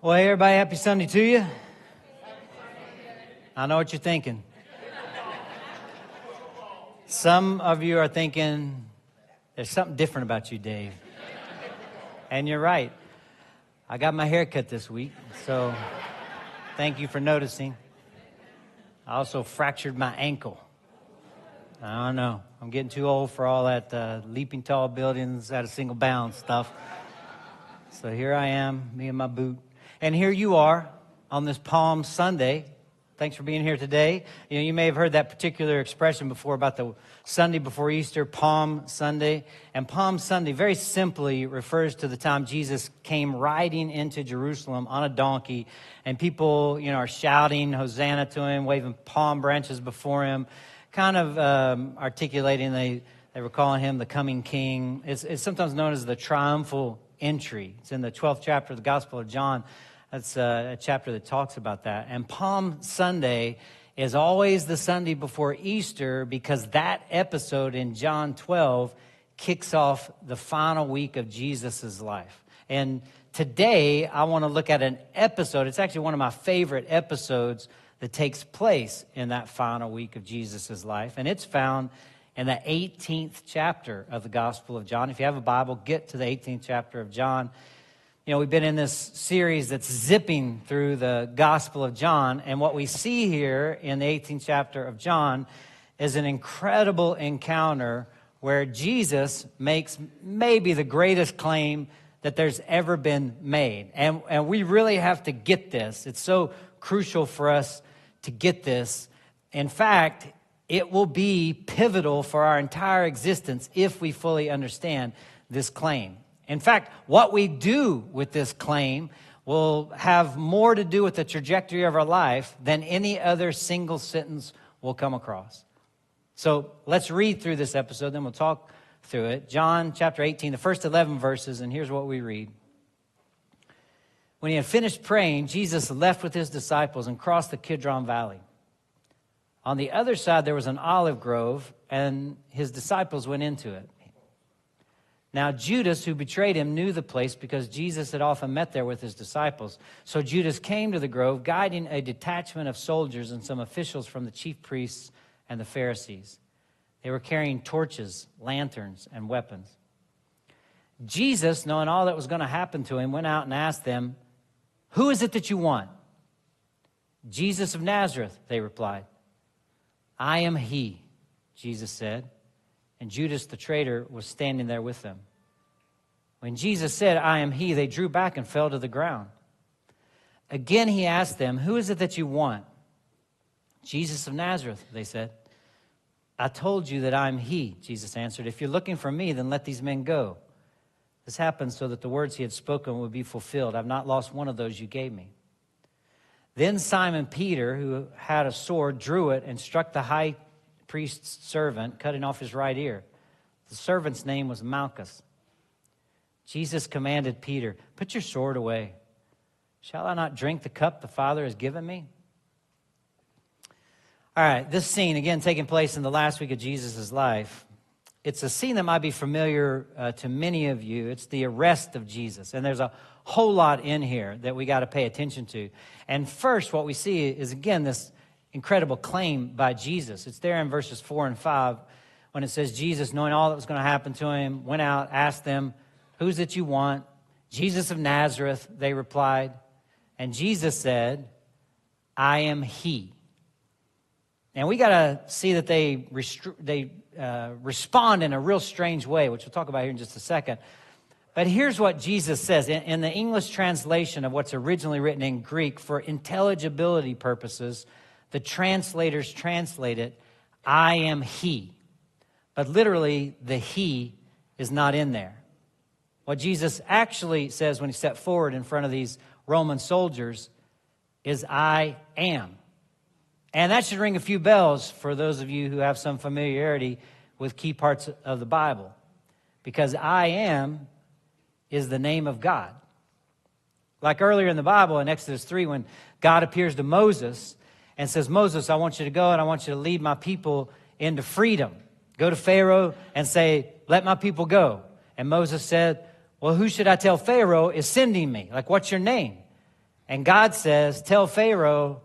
Well, hey, everybody, happy Sunday to you. I know what you're thinking. Some of you are thinking, there's something different about you, Dave. And you're right. I got my hair cut this week, so thank you for noticing. I also fractured my ankle. I don't know. I'm getting too old for all that leaping tall buildings at a single bound stuff. So here I am, me and my boot. And here you are on this Palm Sunday. Thanks for being here today. You know, you may have heard that particular expression before about the Sunday before Easter, Palm Sunday. And Palm Sunday very simply refers to the time Jesus came riding into Jerusalem on a donkey. And people, are shouting Hosanna to him, waving palm branches before him, kind of articulating they were calling him the coming king. It's sometimes known as the triumphal entry. It's in the 12th chapter of the Gospel of John. That's a chapter that talks about that. And Palm Sunday is always the Sunday before Easter because that episode in John 12 kicks off the final week of Jesus' life. And today I want to look at an episode. It's actually one of my favorite episodes that takes place in that final week of Jesus' life. And it's found in the 18th chapter of the Gospel of John. If you have a Bible, get to the 18th chapter of John. We've been in this series that's zipping through the Gospel of John, and what we see here in the 18th chapter of John is an incredible encounter where Jesus makes maybe the greatest claim that there's ever been made. And we really have to get this. It's so crucial for us to get this. In fact, it will be pivotal for our entire existence if we fully understand this claim. In fact, what we do with this claim will have more to do with the trajectory of our life than any other single sentence we'll come across. So let's read through this episode, then we'll talk through it. John chapter 18, the first 11 verses, and here's what we read. When he had finished praying, Jesus left with his disciples and crossed the Kidron Valley. On the other side, there was an olive grove, and his disciples went into it. Now, Judas, who betrayed him, knew the place because Jesus had often met there with his disciples. So Judas came to the grove, guiding a detachment of soldiers and some officials from the chief priests and the Pharisees. They were carrying torches, lanterns, and weapons. Jesus, knowing all that was going to happen to him, went out and asked them, "Who is it that you want?" "Jesus of Nazareth," they replied. "I am he," Jesus said. And Judas the traitor was standing there with them. When Jesus said, "I am he," they drew back and fell to the ground. Again he asked them, "Who is it that you want?" "Jesus of Nazareth," they said. "I told you that I am he," Jesus answered. "If you're looking for me, then let these men go." This happened so that the words he had spoken would be fulfilled. "I've not lost one of those you gave me." Then Simon Peter, who had a sword, drew it and struck the high priest's servant, cutting off his right ear. The servant's name was Malchus. Jesus commanded Peter, "Put your sword away. Shall I not drink the cup the Father has given me?" All right, this scene, again, taking place in the last week of Jesus' life, it's a scene that might be familiar to many of you. It's the arrest of Jesus, and there's a whole lot in here that we got to pay attention to. And first, what we see is, again, this incredible claim by Jesus. It's there in verses 4 and 5 when it says, Jesus, knowing all that was going to happen to him, went out, asked them, "Who's it you want?" "Jesus of Nazareth," they replied. And Jesus said, "I am he." And we got to see that they respond in a real strange way, which we'll talk about here in just a second. But here's what Jesus says. In the English translation of what's originally written in Greek, for intelligibility purposes, the translators translate it, "I am he." But literally, the he is not in there. What Jesus actually says when he stepped forward in front of these Roman soldiers is, "I am." And that should ring a few bells for those of you who have some familiarity with key parts of the Bible. Because "I am" is the name of God. Like earlier in the Bible in Exodus 3, when God appears to Moses and says, "Moses, I want you to go and I want you to lead my people into freedom. Go to Pharaoh and say, 'Let my people go.'" And Moses said, "Well, who should I tell Pharaoh is sending me? Like, what's your name?" And God says, tell Pharaoh,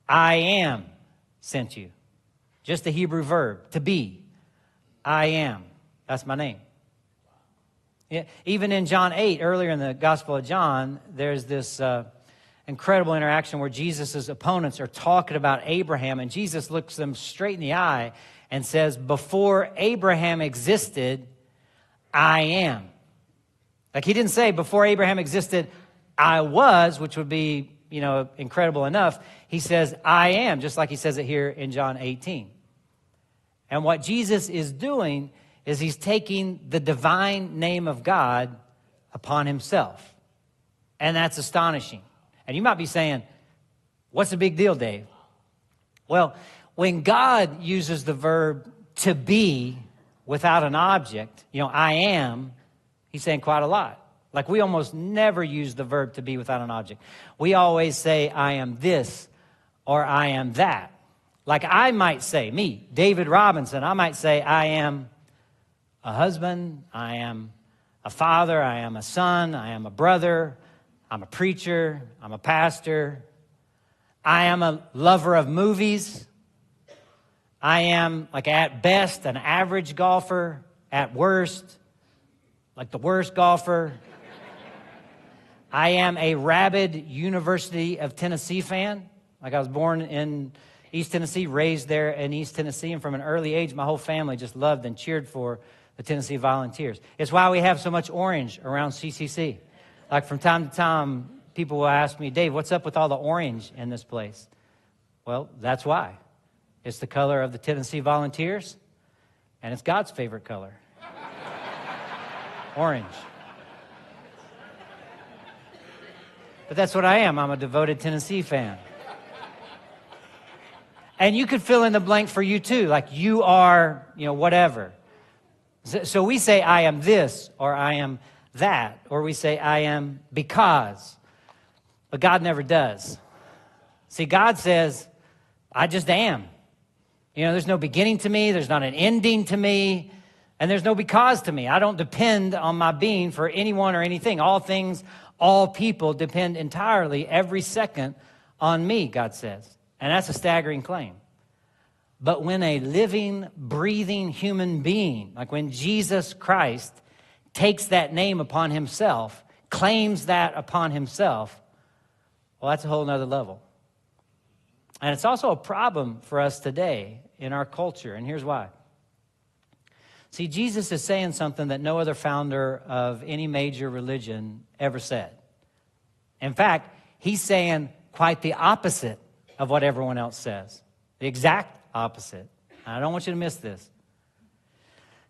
I am sent you. Just the Hebrew verb, to be. I am. That's my name. Yeah, even in John 8, earlier in the Gospel of John, there's this incredible interaction where Jesus' opponents are talking about Abraham, and Jesus looks them straight in the eye and says, before Abraham existed, I am. Like he didn't say, before Abraham existed, I was, which would be, incredible enough. He says, I am, just like he says it here in John 18. And what Jesus is doing is he's taking the divine name of God upon himself. And that's astonishing. And you might be saying, what's the big deal, Dave? Well, when God uses the verb to be without an object, I am, he's saying quite a lot. Like we almost never use the verb to be without an object. We always say, I am this or I am that. Like I might say, me, David Robinson, I might say, I am a husband, I am a father, I am a son, I am a brother, I'm a preacher, I'm a pastor, I am a lover of movies, I am, like at best, an average golfer, at worst, like the worst golfer. I am a rabid University of Tennessee fan. Like I was born in East Tennessee, raised there in East Tennessee, and from an early age, my whole family just loved and cheered for the Tennessee Volunteers. It's why we have so much orange around CCC. Like from time to time, people will ask me, Dave, what's up with all the orange in this place? Well, that's why. It's the color of the Tennessee Volunteers, and it's God's favorite color. Orange. But that's what I am. I'm a devoted Tennessee fan. And you could fill in the blank for you too, like you are, whatever. So we say, I am this, or I am that, or we say, I am because. But God never does. See, God says, I just am. There's no beginning to me, there's not an ending to me, and there's no because to me. I don't depend on my being for anyone or anything. All things, all people depend entirely every second on me, God says. And that's a staggering claim. But when a living, breathing human being, like when Jesus Christ takes that name upon himself, claims that upon himself, well, that's a whole nother level. And it's also a problem for us today in our culture, and here's why. See, Jesus is saying something that no other founder of any major religion ever said. In fact, he's saying quite the opposite of what everyone else says. The exact opposite. I don't want you to miss this.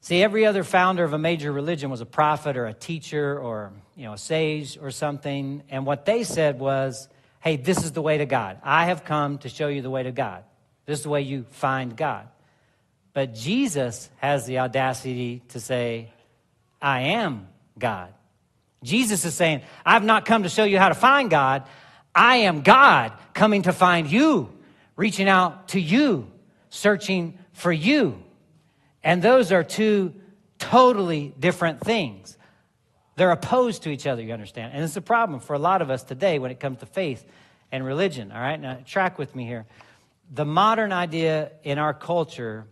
See, every other founder of a major religion was a prophet or a teacher or, a sage or something. And what they said was, hey, this is the way to God. I have come to show you the way to God. This is the way you find God. But Jesus has the audacity to say, I am God. Jesus is saying, I've not come to show you how to find God. I am God coming to find you, reaching out to you, searching for you. And those are two totally different things. They're opposed to each other, you understand? And it's a problem for a lot of us today when it comes to faith and religion, all right? Now, track with me here. The modern idea in our culture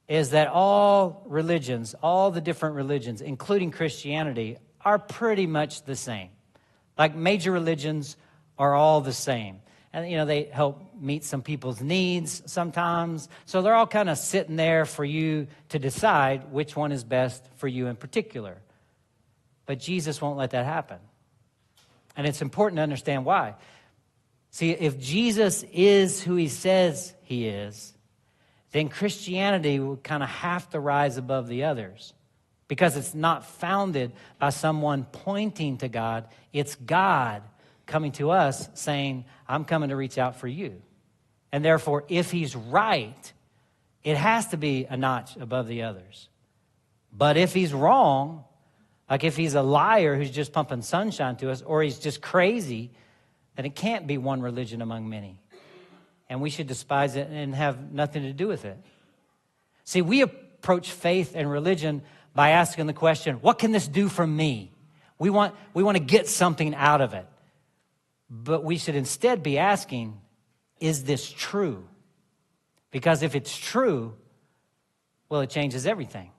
is that all religions, all the different religions, including Christianity, are pretty much the same. Like major religions are all the same. And, they help meet some people's needs sometimes. So they're all kind of sitting there for you to decide which one is best for you in particular. But Jesus won't let that happen. And it's important to understand why. See, if Jesus is who he says he is, then Christianity will kind of have to rise above the others. Because it's not founded by someone pointing to God. It's God coming to us saying, I'm coming to reach out for you. And therefore, if he's right, it has to be a notch above the others. But if he's wrong, like if he's a liar who's just pumping sunshine to us, or he's just crazy, then it can't be one religion among many. And we should despise it and have nothing to do with it. See, we approach faith and religion by asking the question, what can this do for me? We want to get something out of it. But we should instead be asking, is this true? Because if it's true, well, it changes everything.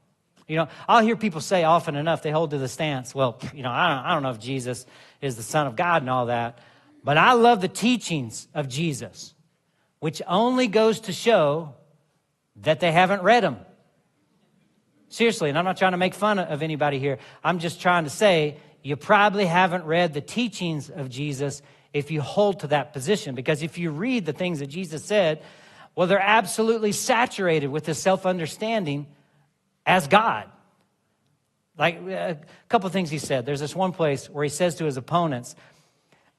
You know, I'll hear people say often enough, they hold to the stance, well, you know, I don't know if Jesus is the Son of God and all that, but I love the teachings of Jesus, which only goes to show that they haven't read them. Seriously, and I'm not trying to make fun of anybody here. I'm just trying to say you probably haven't read the teachings of Jesus if you hold to that position. Because if you read the things that Jesus said, well, they're absolutely saturated with this self-understanding as God. Like a couple of things he said. There's this one place where he says to his opponents,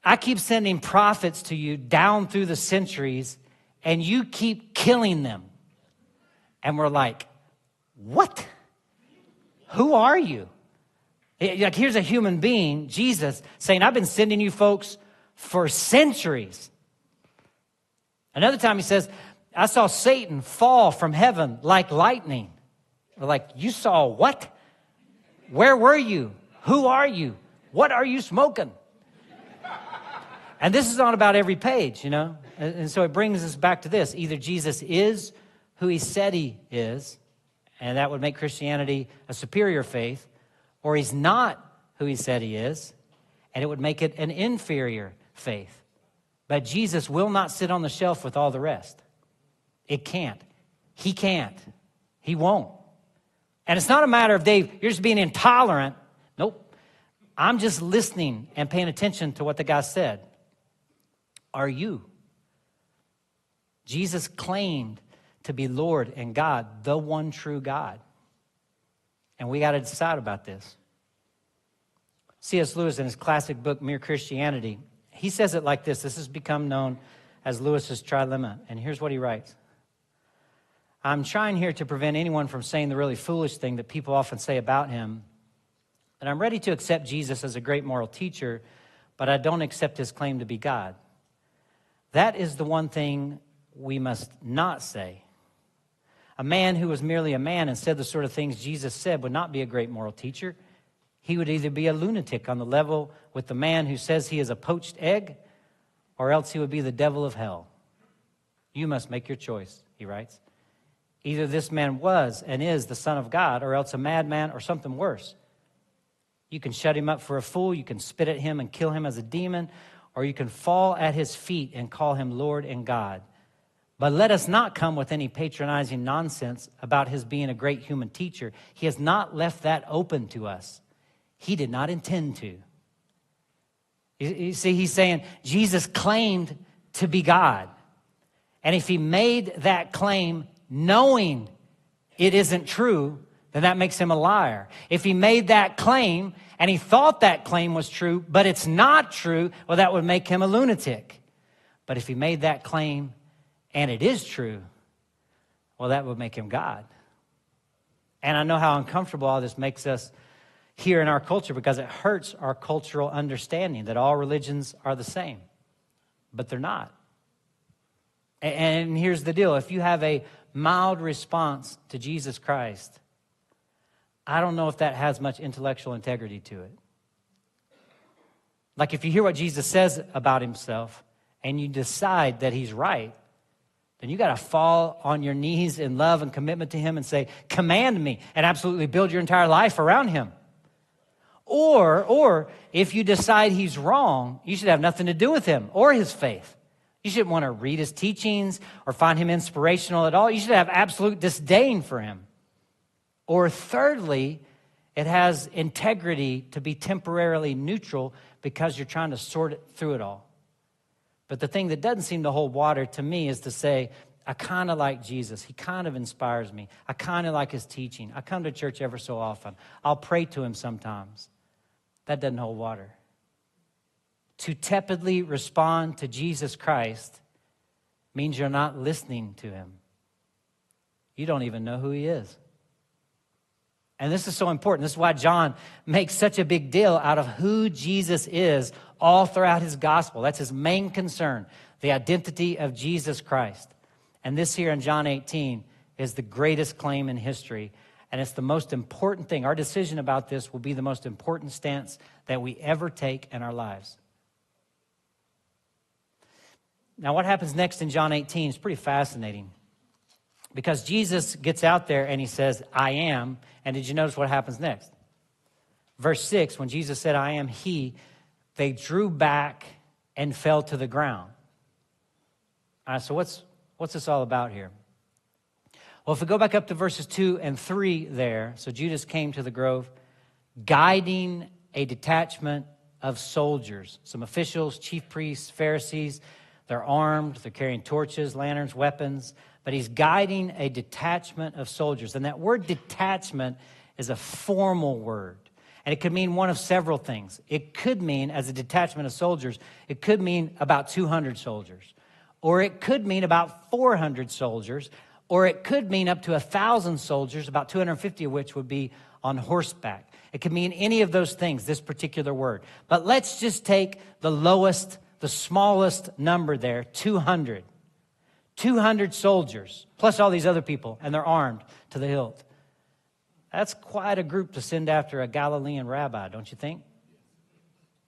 I keep sending prophets to you down through the centuries, and you keep killing them. And we're like, what? Who are you? Like, here's a human being, Jesus, saying, I've been sending you folks for centuries. Another time he says, I saw Satan fall from heaven like lightning. We're like, you saw what? Where were you? Who are you? What are you smoking? And this is on about every page, you know? And so it brings us back to this. Either Jesus is who he said he is, and that would make Christianity a superior faith, or he's not who he said he is, and it would make it an inferior faith. But Jesus will not sit on the shelf with all the rest. It can't. He can't. He won't. And it's not a matter of, Dave, you're just being intolerant. Nope. I'm just listening and paying attention to what the guy said. Are you? Jesus claimed to be Lord and God, the one true God. And we got to decide about this. C.S. Lewis, in his classic book, Mere Christianity, he says it like this. This has become known as Lewis's trilemma. And here's what he writes. I'm trying here to prevent anyone from saying the really foolish thing that people often say about him. And I'm ready to accept Jesus as a great moral teacher, but I don't accept his claim to be God. That is the one thing we must not say. A man who was merely a man and said the sort of things Jesus said would not be a great moral teacher. He would either be a lunatic on the level with the man who says he is a poached egg, or else he would be the devil of hell. You must make your choice, he writes. Either this man was and is the Son of God, or else a madman or something worse. You can shut him up for a fool, you can spit at him and kill him as a demon, or you can fall at his feet and call him Lord and God. But let us not come with any patronizing nonsense about his being a great human teacher. He has not left that open to us. He did not intend to. You see, he's saying Jesus claimed to be God. And if he made that claim knowing it isn't true, then that makes him a liar. If he made that claim and he thought that claim was true, but it's not true, well, that would make him a lunatic. But if he made that claim and it is true, well, that would make him God. And I know how uncomfortable all this makes us here in our culture, because it hurts our cultural understanding that all religions are the same. But they're not. And here's the deal. If you have a mild response to Jesus Christ, I don't know if that has much intellectual integrity to it. Like if you hear what Jesus says about himself and you decide that he's right, then you got to fall on your knees in love and commitment to him and say, command me, and absolutely build your entire life around him. Or if you decide he's wrong, you should have nothing to do with him or his faith. You shouldn't want to read his teachings or find him inspirational at all. You should have absolute disdain for him. Or thirdly, it has integrity to be temporarily neutral because you're trying to sort it through it all. But the thing that doesn't seem to hold water to me is to say, I kind of like Jesus. He kind of inspires me. I kind of like his teaching. I come to church ever so often. I'll pray to him sometimes. That doesn't hold water. To tepidly respond to Jesus Christ means you're not listening to him. You don't even know who he is. And this is so important. This is why John makes such a big deal out of who Jesus is all throughout his gospel. That's his main concern, the identity of Jesus Christ. And this here in John 18 is the greatest claim in history. And it's the most important thing. Our decision about this will be the most important stance that we ever take in our lives. Now, what happens next in John 18 is pretty fascinating, because Jesus gets out there and he says, I am. And did you notice what happens next? Verse 6, when Jesus said, I am he, they drew back and fell to the ground. All right, so what's this all about here? Well, if we go back up to verses 2 and 3 there, so Judas came to the grove, guiding a detachment of soldiers, some officials, chief priests, Pharisees. They're armed, they're carrying torches, lanterns, weapons, but he's guiding a detachment of soldiers. And that word detachment is a formal word, and it could mean one of several things. It could mean, as a detachment of soldiers, it could mean about 200 soldiers, or it could mean about 400 soldiers, or it could mean up to 1,000 soldiers, about 250 of which would be on horseback. It could mean any of those things, this particular word. But let's just take the lowest, the smallest number there, 200. 200 soldiers, plus all these other people, and they're armed to the hilt. That's quite a group to send after a Galilean rabbi, don't you think?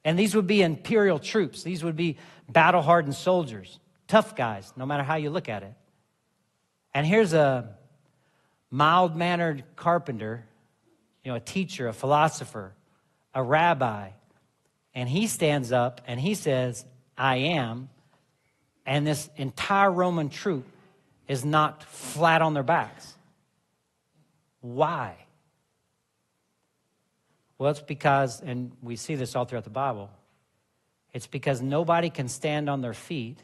And these would be imperial troops. These would be battle-hardened soldiers, tough guys, no matter how you look at it. And here's a mild-mannered carpenter, a teacher, a philosopher, a rabbi, and he stands up and he says, I am, and this entire Roman troop is knocked flat on their backs. Why? Well, it's because, and we see this all throughout the Bible, it's because nobody can stand on their feet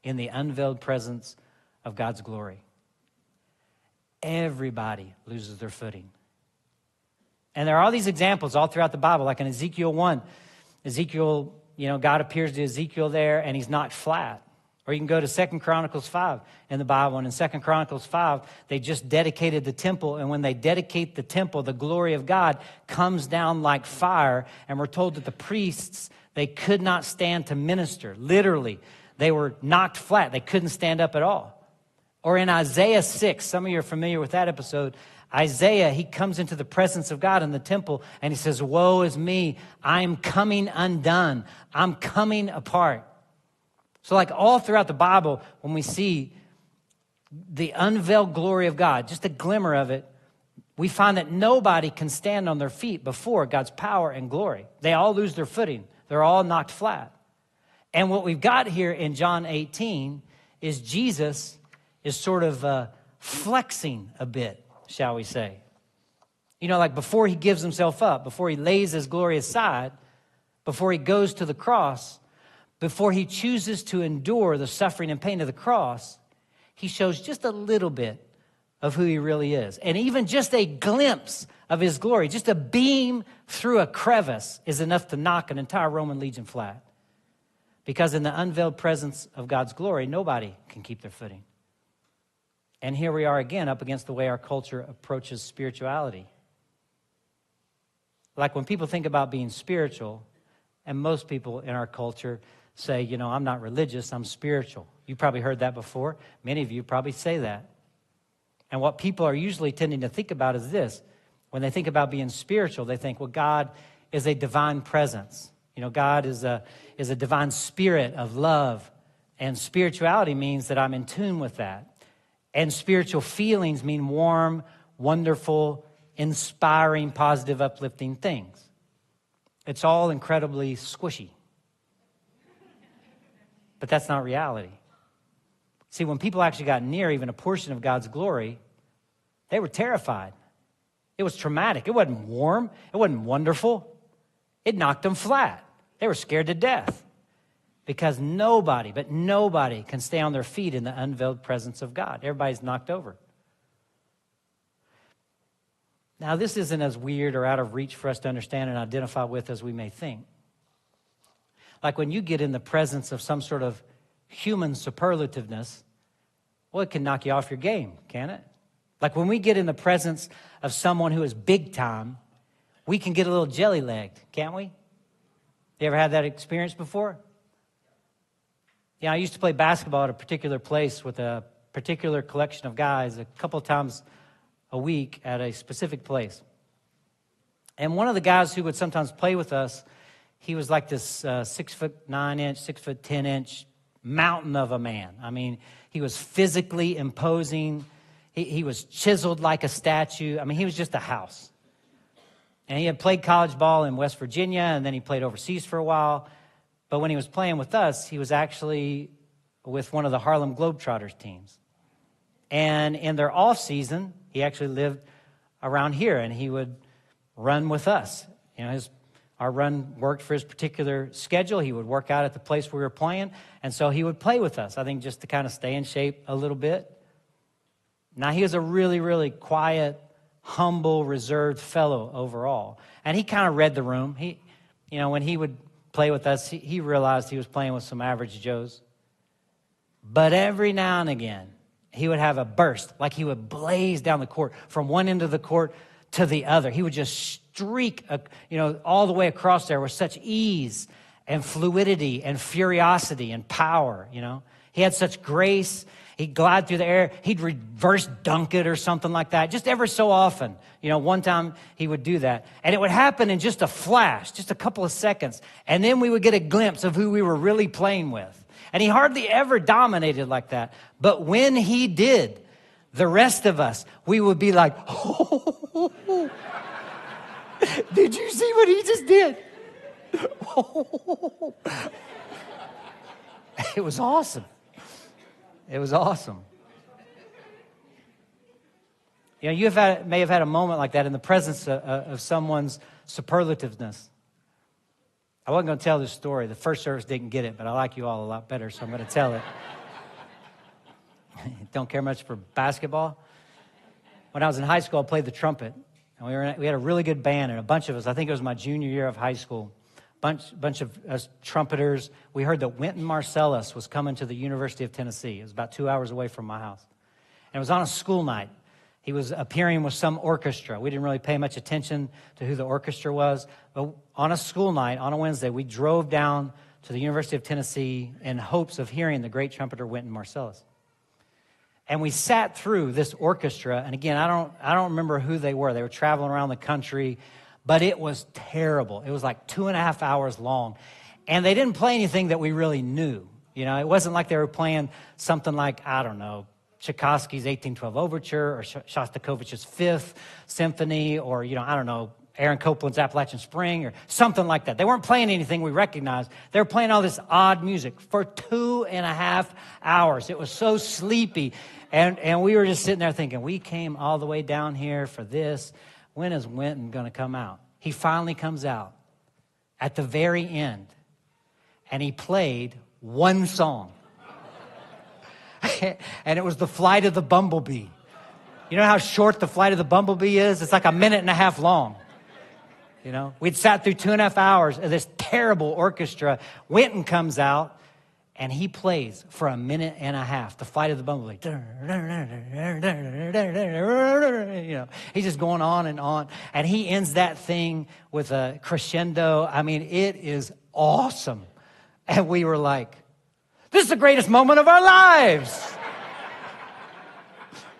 in the unveiled presence of God's glory. Everybody loses their footing. And there are all these examples all throughout the Bible, like in Ezekiel 1. Ezekiel, God appears to Ezekiel there and he's knocked flat. Or you can go to 2 Chronicles 5 in the Bible. And in 2 Chronicles 5, they just dedicated the temple. And when they dedicate the temple, the glory of God comes down like fire. And we're told that the priests, they could not stand to minister. Literally, they were knocked flat. They couldn't stand up at all. Or in Isaiah 6, some of you are familiar with that episode. Isaiah, he comes into the presence of God in the temple and he says, woe is me, I'm coming undone. I'm coming apart. So like all throughout the Bible, when we see the unveiled glory of God, just a glimmer of it, we find that nobody can stand on their feet before God's power and glory. They all lose their footing. They're all knocked flat. And what we've got here in John 18 is Jesus is sort of flexing a bit, shall we say. Like before he gives himself up, before he lays his glory aside, before he goes to the cross, before he chooses to endure the suffering and pain of the cross, he shows just a little bit of who he really is. And even just a glimpse of his glory, just a beam through a crevice is enough to knock an entire Roman legion flat. Because in the unveiled presence of God's glory, nobody can keep their footing. And here we are again up against the way our culture approaches spirituality. Like when people think about being spiritual, and most people in our culture say, I'm not religious, I'm spiritual. You've probably heard that before. Many of you probably say that. And what people are usually tending to think about is this. When they think about being spiritual, they think, well, God is a divine presence. God is a divine spirit of love. And spirituality means that I'm in tune with that. And spiritual feelings mean warm, wonderful, inspiring, positive, uplifting things. It's all incredibly squishy. But that's not reality. See, when people actually got near even a portion of God's glory, they were terrified. It was traumatic. It wasn't warm. It wasn't wonderful. It knocked them flat. They were scared to death. Because nobody can stay on their feet in the unveiled presence of God. Everybody's knocked over. Now, this isn't as weird or out of reach for us to understand and identify with as we may think. Like when you get in the presence of some sort of human superlativeness, well, it can knock you off your game, can't it? Like when we get in the presence of someone who is big time, we can get a little jelly-legged, can't we? You ever had that experience before? I used to play basketball at a particular place with a particular collection of guys a couple of times a week at a specific place. And one of the guys who would sometimes play with us, he was like this 6'9" 6'10" mountain of a man. I mean, he was physically imposing. He was chiseled like a statue. I mean, he was just a house. And he had played college ball in West Virginia, and then he played overseas for a while. But when he was playing with us, he was actually with one of the Harlem Globetrotters teams. And in their off season, he actually lived around here, and he would run with us. You know, our run worked for his particular schedule. He would work out at the place we were playing, and so he would play with us, I think just to kind of stay in shape a little bit. Now, he was a really, really quiet, humble, reserved fellow overall. And he kind of read the room. When he would play with us, he realized he was playing with some average Joes. But every now and again, he would have a burst, like he would blaze down the court from one end of the court to the other. He would just streak, all the way across there with such ease and fluidity and furiosity and power, He had such grace. He'd glide through the air. He'd reverse dunk it or something like that, just ever so often. One time he would do that. And it would happen in just a flash, just a couple of seconds. And then we would get a glimpse of who we were really playing with. And he hardly ever dominated like that. But when he did, the rest of us, we would be like, oh, did you see what he just did? Oh. It was awesome. It was awesome. You may have had a moment like that in the presence of someone's superlativeness. I wasn't going to tell this story. The first service didn't get it, but I like you all a lot better, so I'm going to tell it. Don't care much for basketball. When I was in high school, I played the trumpet. And we had a really good band, and a bunch of us, I think it was my junior year of high school, bunch of us trumpeters. We heard that Wynton Marsalis was coming to the University of Tennessee. It was about 2 hours away from my house. And it was on a school night. He was appearing with some orchestra. We didn't really pay much attention to who the orchestra was. But on a school night, on a Wednesday, we drove down to the University of Tennessee in hopes of hearing the great trumpeter Wynton Marsalis. And we sat through this orchestra. And again, I don't remember who they were. They were traveling around the country. But it was terrible. It was like 2.5 hours long. And they didn't play anything that we really knew. It wasn't like they were playing something like, I don't know, Tchaikovsky's 1812 Overture or Shostakovich's Fifth Symphony or, I don't know, Aaron Copland's Appalachian Spring or something like that. They weren't playing anything we recognized. They were playing all this odd music for 2.5 hours. It was so sleepy. And we were just sitting there thinking, we came all the way down here for this. When is Wynton going to come out? He finally comes out at the very end, and he played one song. And it was The Flight of the Bumblebee. You know how short The Flight of the Bumblebee is? It's like 1.5 minutes long. We'd sat through 2.5 hours of this terrible orchestra. Wynton comes out, and he plays for 1.5 minutes, The Flight of the Bumblebee. He's just going on and on. And he ends that thing with a crescendo. I mean, it is awesome. And we were like, this is the greatest moment of our lives.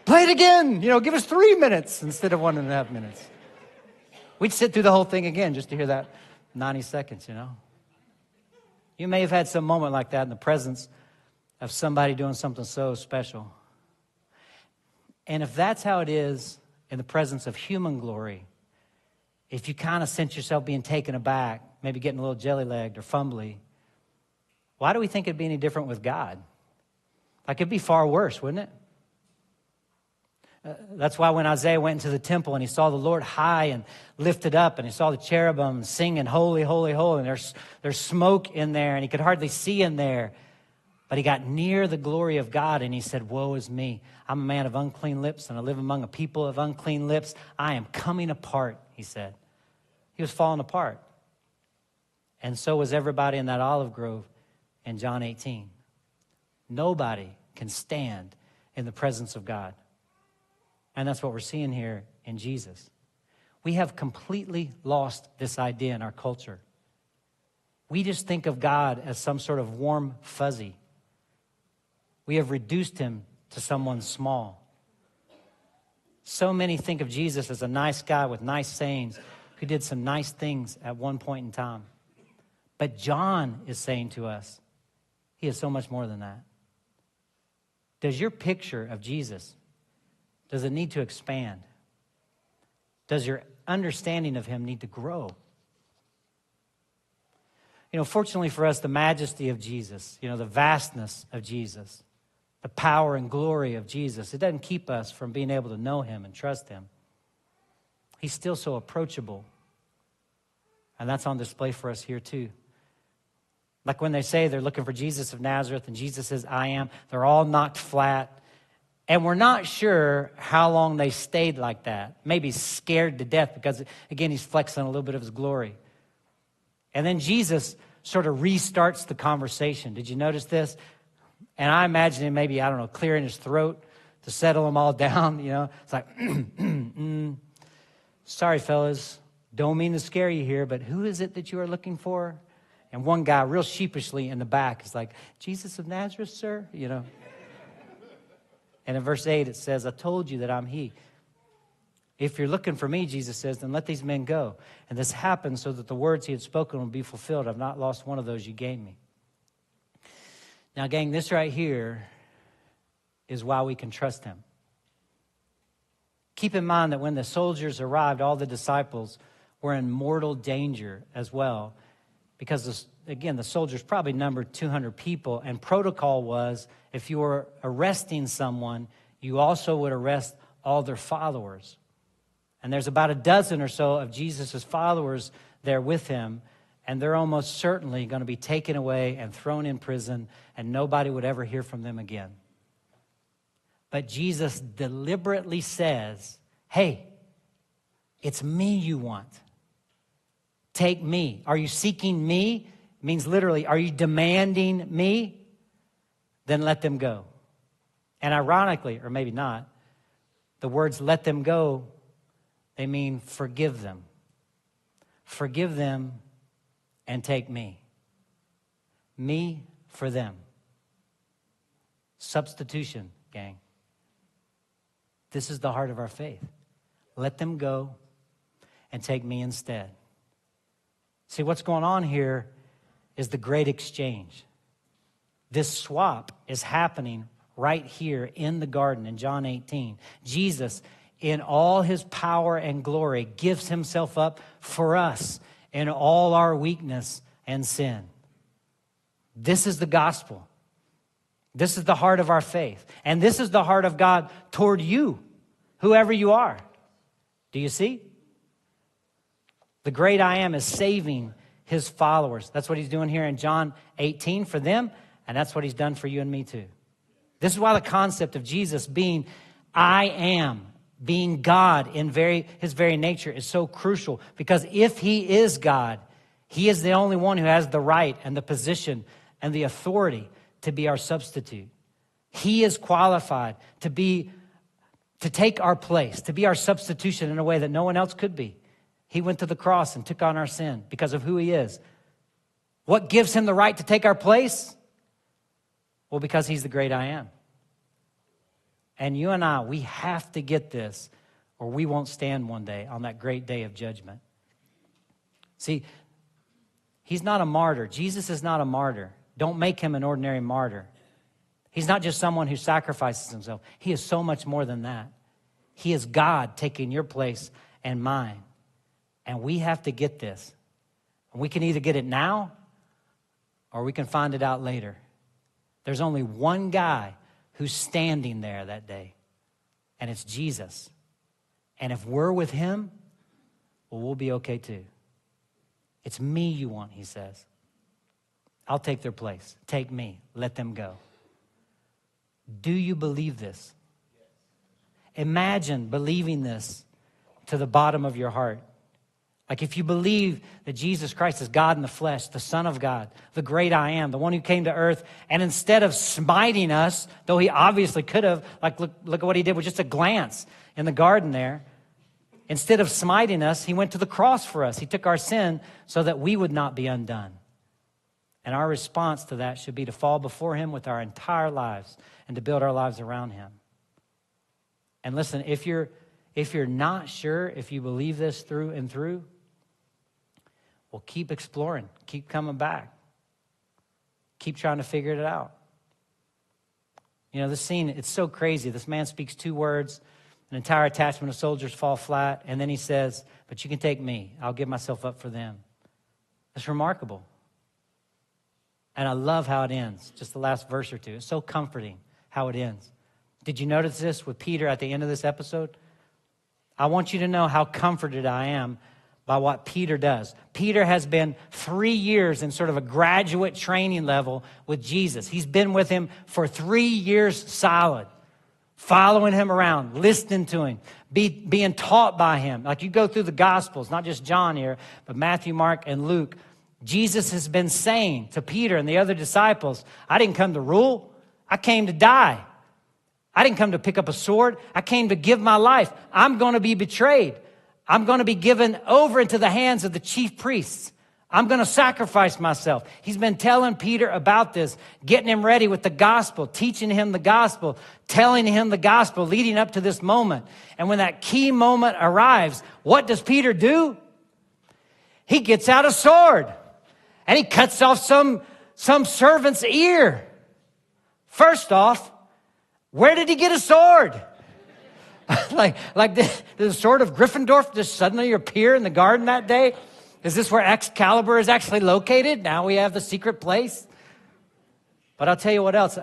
Play it again. Give us 3 minutes instead of 1.5 minutes. We'd sit through the whole thing again just to hear that 90 seconds, You may have had some moment like that in the presence of somebody doing something so special. And if that's how it is in the presence of human glory, if you kind of sense yourself being taken aback, maybe getting a little jelly-legged or fumbly, why do we think it'd be any different with God? Like, it'd be far worse, wouldn't it? That's why when Isaiah went into the temple and he saw the Lord high and lifted up, and he saw the cherubim singing, holy, holy, holy, and there's smoke in there, and he could hardly see in there. But he got near the glory of God, and he said, woe is me. I'm a man of unclean lips, and I live among a people of unclean lips. I am coming apart, he said. He was falling apart. And so was everybody in that olive grove in John 18. Nobody can stand in the presence of God. And that's what we're seeing here in Jesus. We have completely lost this idea in our culture. We just think of God as some sort of warm fuzzy. We have reduced him to someone small. So many think of Jesus as a nice guy with nice sayings who did some nice things at one point in time. But John is saying to us, He is so much more than that. Does your picture of Jesus, does it need to expand? Does your understanding of him need to grow? Fortunately for us, the majesty of Jesus, the vastness of Jesus, the power and glory of Jesus, it doesn't keep us from being able to know him and trust him. He's still so approachable. And that's on display for us here too. Like when they say they're looking for Jesus of Nazareth and Jesus says, I am, they're all knocked flat. And we're not sure how long they stayed like that. Maybe scared to death because, again, he's flexing a little bit of his glory. And then Jesus sort of restarts the conversation. Did you notice this? And I imagine him maybe, clearing his throat to settle them all down. It's like, sorry, fellas, don't mean to scare you here, but who is it that you are looking for? And one guy real sheepishly in the back is like, Jesus of Nazareth, sir? And in verse 8 it says, I told you that I'm he. If you're looking for me, Jesus says, then let these men go. And this happened so that the words he had spoken will be fulfilled. I've not lost one of those you gave me. Now, gang, this right here is why we can trust him. Keep in mind that when the soldiers arrived, all the disciples were in mortal danger as well. Because, again, the soldiers probably numbered 200 people. And protocol was, if you were arresting someone, you also would arrest all their followers. And there's about a dozen or so of Jesus' followers there with him. And they're almost certainly going to be taken away and thrown in prison. And nobody would ever hear from them again. But Jesus deliberately says, hey, it's me you want. Take me. Are you seeking me? It means literally, are you demanding me? Then let them go. And ironically, or maybe not, the words let them go, they mean forgive them. Forgive them and take me. Me for them. Substitution, gang. This is the heart of our faith. Let them go and take me instead. See, what's going on here is the great exchange. This swap is happening right here in the garden in John 18. Jesus, in all his power and glory, gives himself up for us in all our weakness and sin. This is the gospel. This is the heart of our faith. And this is the heart of God toward you, whoever you are. Do you see? The great I am is saving his followers. That's what he's doing here in John 18 for them, and that's what he's done for you and me too. This is why the concept of Jesus being I am, being God in his very nature is so crucial, because if he is God, he is the only one who has the right and the position and the authority to be our substitute. He is qualified to take our place, to be our substitution in a way that no one else could be. He went to the cross and took on our sin because of who he is. What gives him the right to take our place? Well, because he's the great I am. And you and I, we have to get this, or we won't stand one day on that great day of judgment. See, he's not a martyr. Jesus is not a martyr. Don't make him an ordinary martyr. He's not just someone who sacrifices himself. He is so much more than that. He is God taking your place and mine. And we have to get this. And we can either get it now or we can find it out later. There's only one guy who's standing there that day, and it's Jesus. And if we're with him, well, we'll be okay too. It's me you want, he says. I'll take their place. Take me. Let them go. Do you believe this? Imagine believing this to the bottom of your heart. Like if you believe that Jesus Christ is God in the flesh, the Son of God, the great I am, the one who came to earth, and instead of smiting us, though he obviously could have, like look at what he did with just a glance in the garden there. Instead of smiting us, he went to the cross for us. He took our sin so that we would not be undone. And our response to that should be to fall before him with our entire lives and to build our lives around him. And listen, if you're not sure if you believe this through and through, well, keep exploring. Keep coming back. keep trying to figure it out. You know, this scene, it's so crazy. This man speaks 2 words, an entire attachment of soldiers fall flat, and then he says, but you can take me. I'll give myself up for them. It's remarkable. And I love how it ends, just the last verse or two. It's so comforting how it ends. Did you notice this with Peter at the end of this episode? I want you to know how comforted I am by what Peter does. Peter has been 3 years in sort of a graduate training level with Jesus. He's been with him for 3 years solid, following him around, listening to him, being taught by him. Like you go through the Gospels, not just John here, but Matthew, Mark, and Luke. Jesus has been saying to Peter and the other disciples, I didn't come to rule. I came to die. I didn't come to pick up a sword. I came to give my life. I'm going to be betrayed. I'm going to be given over into the hands of the chief priests. I'm going to sacrifice myself. He's been telling Peter about this, getting him ready with the gospel, teaching him the gospel, telling him the gospel, leading up to this moment. And when that key moment arrives, what does Peter do? He gets out a sword and he cuts off some servant's ear. First off, where did he get a sword? like the sword of Gryffindor just suddenly appear in the garden that day? Is this where Excalibur is actually located? Now we have the secret place. But I'll tell you what else.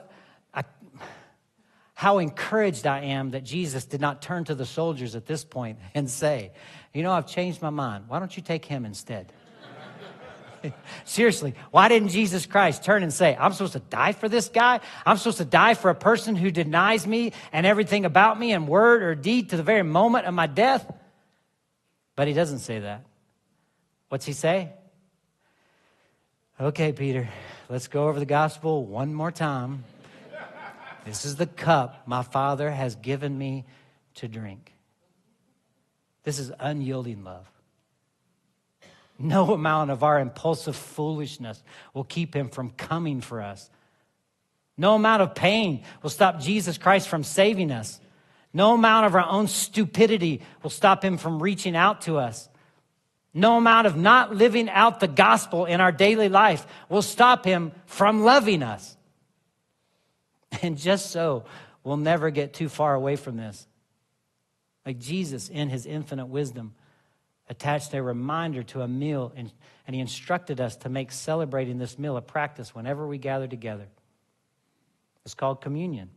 How encouraged I am that Jesus did not turn to the soldiers at this point and say, you know, I've changed my mind. Why don't you take him instead? Seriously, why didn't Jesus Christ turn and say, I'm supposed to die for this guy? I'm supposed to die for a person who denies me and everything about me in word or deed to the very moment of my death? But he doesn't say that. What's he say? Okay, Peter, let's go over the gospel one more time. This is the cup my Father has given me to drink. This is unyielding love. No amount of our impulsive foolishness will keep him from coming for us. No amount of pain will stop Jesus Christ from saving us. No amount of our own stupidity will stop him from reaching out to us. No amount of not living out the gospel in our daily life will stop him from loving us. And just so, we'll never get too far away from this. Like Jesus, in his infinite wisdom, attached a reminder to a meal, and he instructed us to make celebrating this meal a practice whenever we gather together. It's called communion.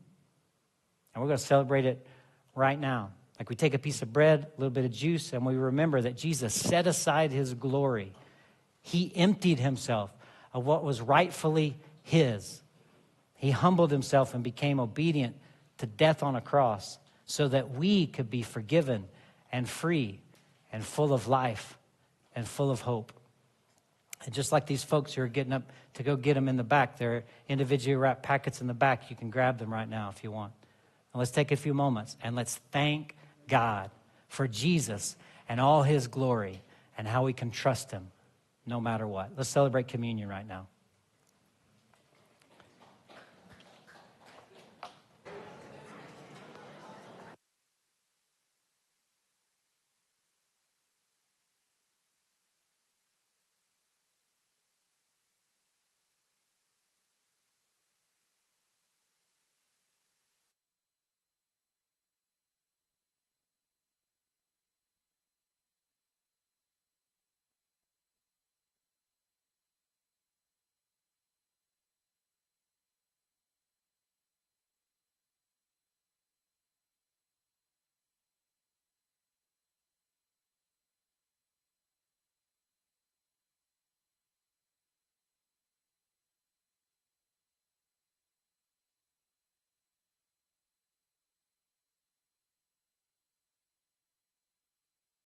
And we're going to celebrate it right now. Like we take a piece of bread, a little bit of juice, and we remember that Jesus set aside his glory. He emptied himself of what was rightfully his. He humbled himself and became obedient to death on a cross so that we could be forgiven and free and full of life and full of hope. And just like these folks who are getting up to go get them in the back, there are individually wrapped packets in the back. You can grab them right now if you want. And let's take a few moments and let's thank God for Jesus and all his glory and how we can trust him no matter what. Let's celebrate communion right now.